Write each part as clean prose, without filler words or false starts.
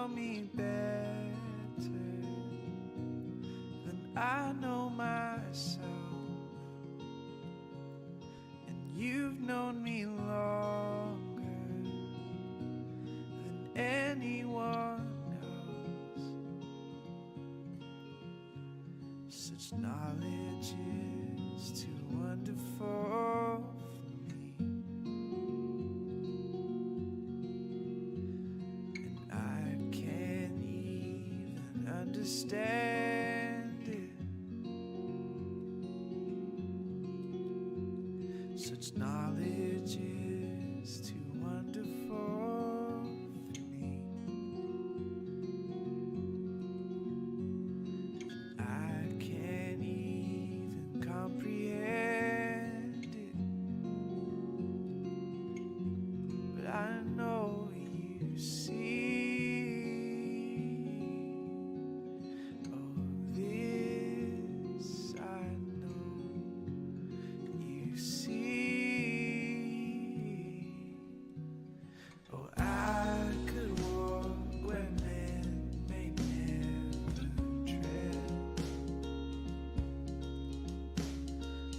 know me better than I know myself, and you've known me longer than anyone else. Such knowledge is too wonderful for me, and I can't even understand it. Such knowledge is too wonderful for me. I can't even comprehend it, but I know you see. Oh, this I know you see. Oh, I could walk where men may never tread,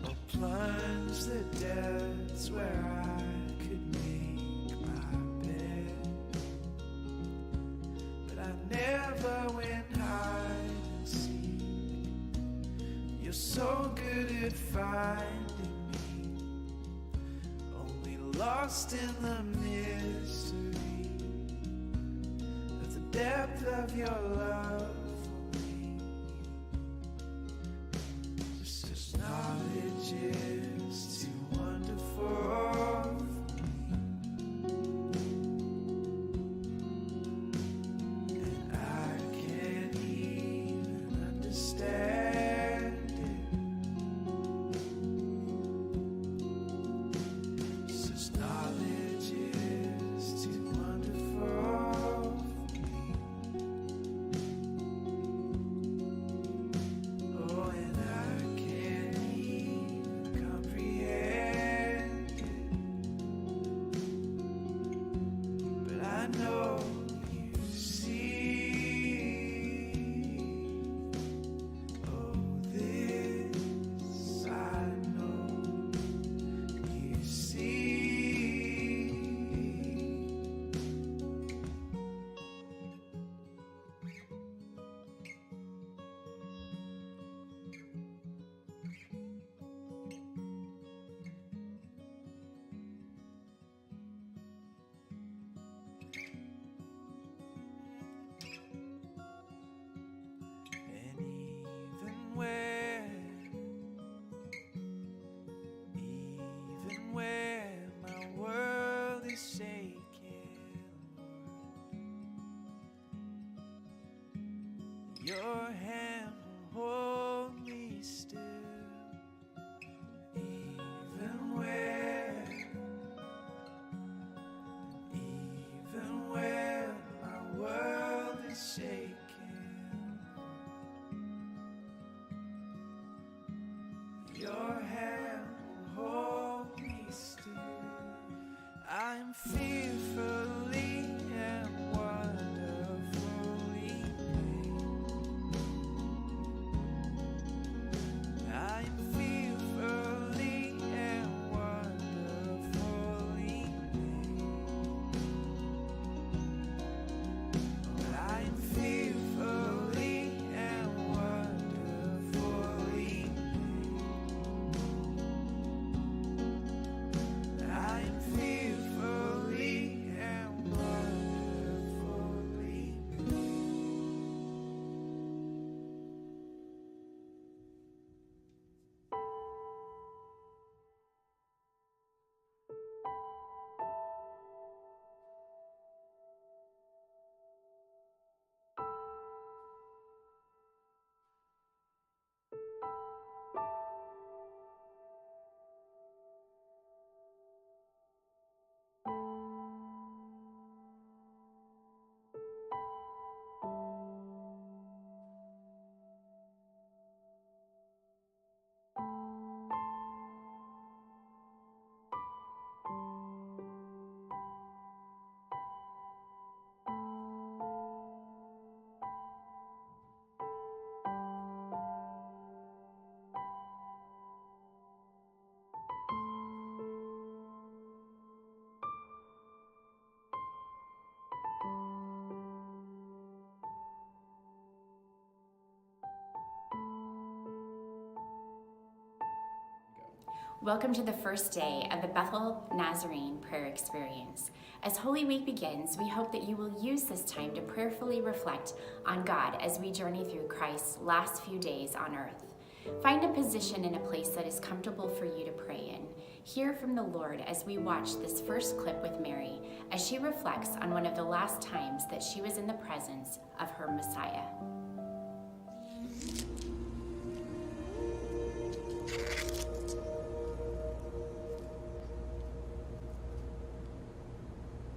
or plunge the depths where I could make my bed. But I never went hide and seek. You're so good at finding me, only lost in the mystery of the depth of your love for me. Just knowledge is too wonderful for me, and I can't even understand it. Such knowledge is too wonderful for me. Oh, and I can't even comprehend it, but I know you see. Oh, this I know you see. And even where my world is shaking, Lord, your hand will hold me still. Even where my world is shaking, your hand will hold me still. Welcome to the first day of the Bethelnaz prayer experience. As Holy Week begins, we hope that you will use this time to prayerfully reflect on God as we journey through Christ's last few days on earth. Find a position in a place that is comfortable for you to pray in. Hear from the Lord as we watch this first clip with Mary as she reflects on one of the last times that she was in the presence of her Messiah.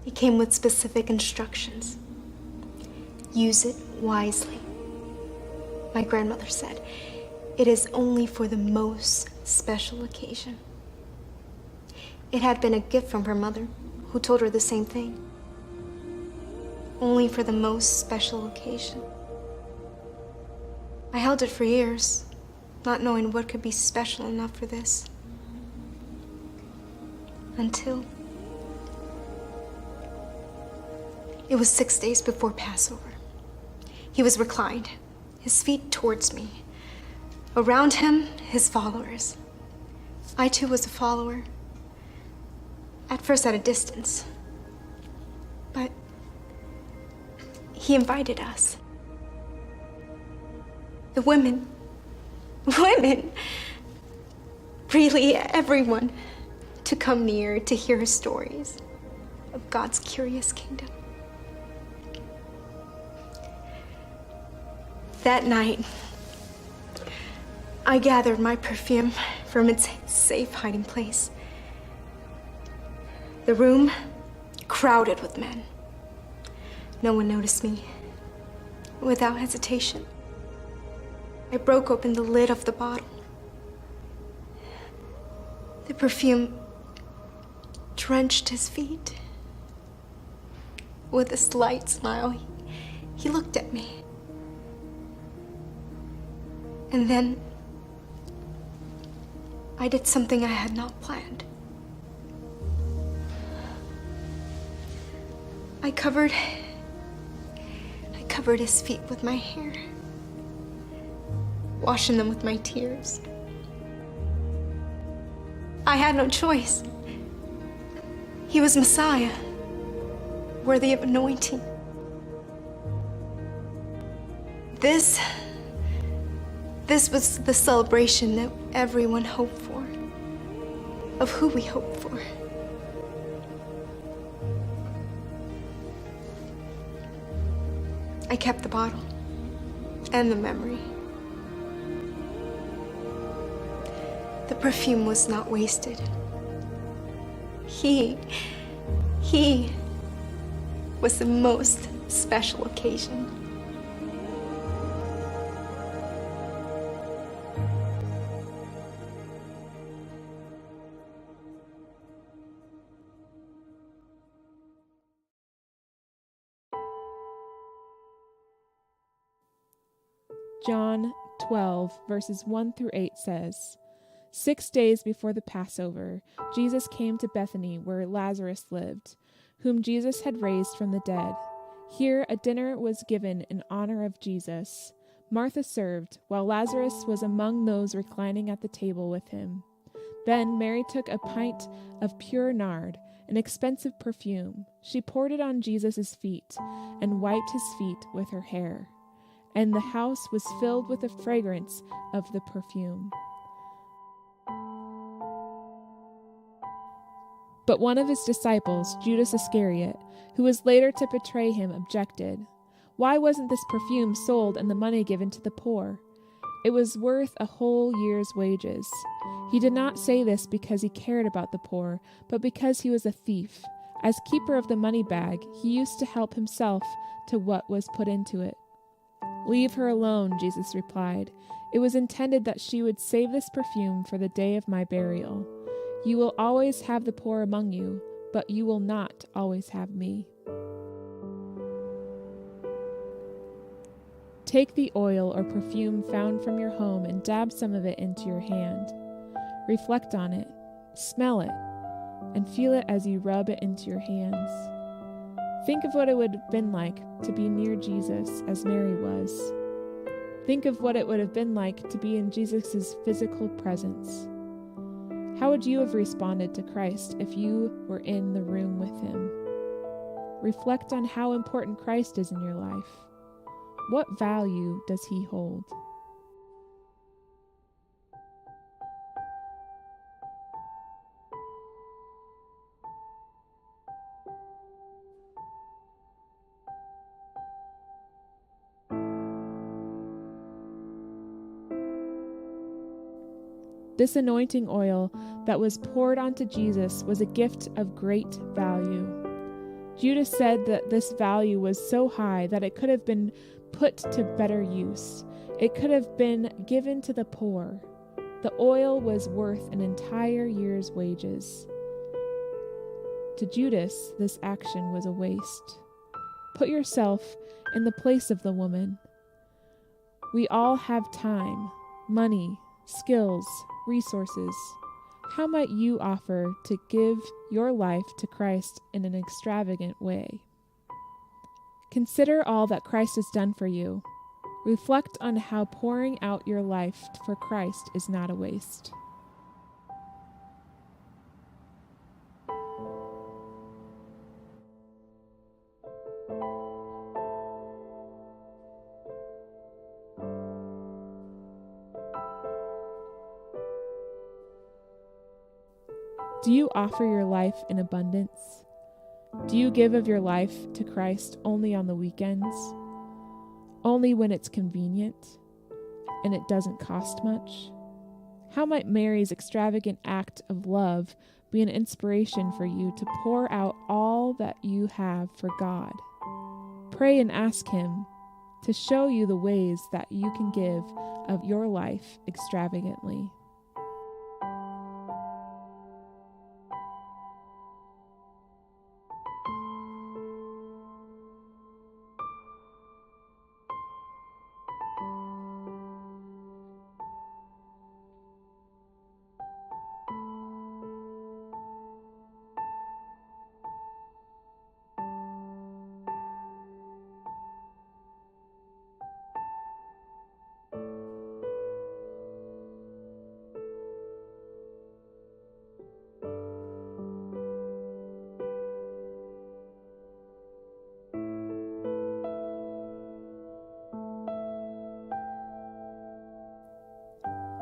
It came with specific instructions. Use it wisely. My grandmother said, it is only for the most special occasion. It had been a gift from her mother, who told her the same thing. Only for the most special occasion. I held it for years, not knowing what could be special enough for this. Until it was 6 days before Passover. He was reclined, his feet towards me. Around him, his followers. I too was a follower. At first at a distance. But he invited us. The women, really everyone, to come near to hear his stories of God's curious kingdom. That night, I gathered my perfume from its safe hiding place. The room crowded with men. No one noticed me. Without hesitation, I broke open the lid of the bottle. The perfume drenched his feet. With a slight smile, he looked at me. And then I did something I had not planned. I covered his feet with my hair, washing them with my tears. I had no choice. He was Messiah, worthy of anointing. This was the celebration that everyone hoped for, of who we hoped for. I kept the bottle and the memory. The perfume was not wasted. He was the most special occasion. John 12, verses 1 through 8 says, 6 days before the Passover, Jesus came to Bethany where Lazarus lived, whom Jesus had raised from the dead. Here a dinner was given in honor of Jesus. Martha served, while Lazarus was among those reclining at the table with him. Then Mary took a pint of pure nard, an expensive perfume. She poured it on Jesus' feet and wiped his feet with her hair. And the house was filled with the fragrance of the perfume. But one of his disciples, Judas Iscariot, who was later to betray him, objected. Why wasn't this perfume sold and the money given to the poor? It was worth a whole year's wages. He did not say this because he cared about the poor, but because he was a thief. As keeper of the money bag, he used to help himself to what was put into it. Leave her alone, Jesus replied. It was intended that she would save this perfume for the day of my burial. You will always have the poor among you, but you will not always have me. Take the oil or perfume found from your home and dab some of it into your hand. Reflect on it, smell it, and feel it as you rub it into your hands. Think of what it would have been like to be near Jesus as Mary was. Think of what it would have been like to be in Jesus' physical presence. How would you have responded to Christ if you were in the room with him? Reflect on how important Christ is in your life. What value does he hold? This anointing oil that was poured onto Jesus was a gift of great value. Judas said that this value was so high that it could have been put to better use. It could have been given to the poor. The oil was worth an entire year's wages. To Judas, this action was a waste. Put yourself in the place of the woman. We all have time, money, skills, resources. How might you offer to give your life to Christ in an extravagant way? Consider all that Christ has done for you. Reflect on how pouring out your life for Christ is not a waste. Do you offer your life in abundance? Do you give of your life to Christ only on the weekends? Only when it's convenient and it doesn't cost much? How might Mary's extravagant act of love be an inspiration for you to pour out all that you have for God? Pray and ask him to show you the ways that you can give of your life extravagantly.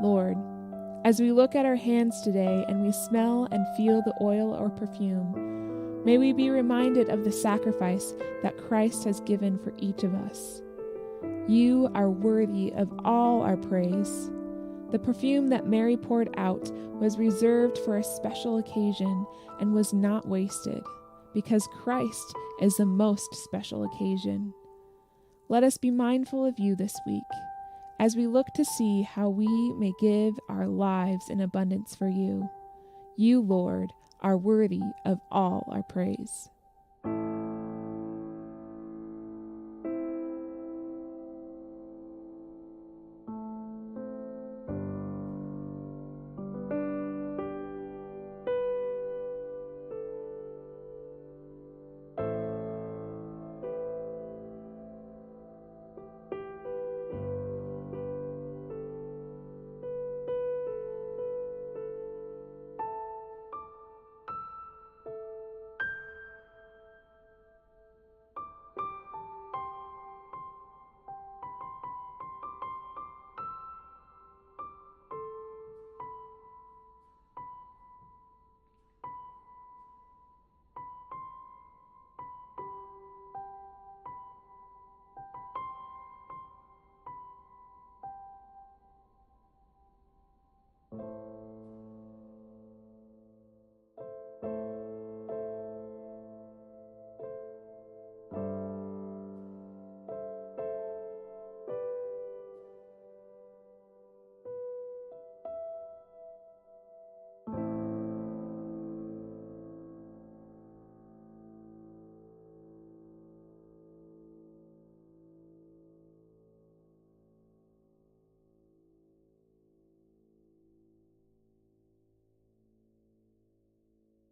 Lord, as we look at our hands today and we smell and feel the oil or perfume, may we be reminded of the sacrifice that Christ has given for each of us. You are worthy of all our praise. The perfume that Mary poured out was reserved for a special occasion and was not wasted, because Christ is the most special occasion. Let us be mindful of you this week, as we look to see how we may give our lives in abundance for you. You, Lord, are worthy of all our praise.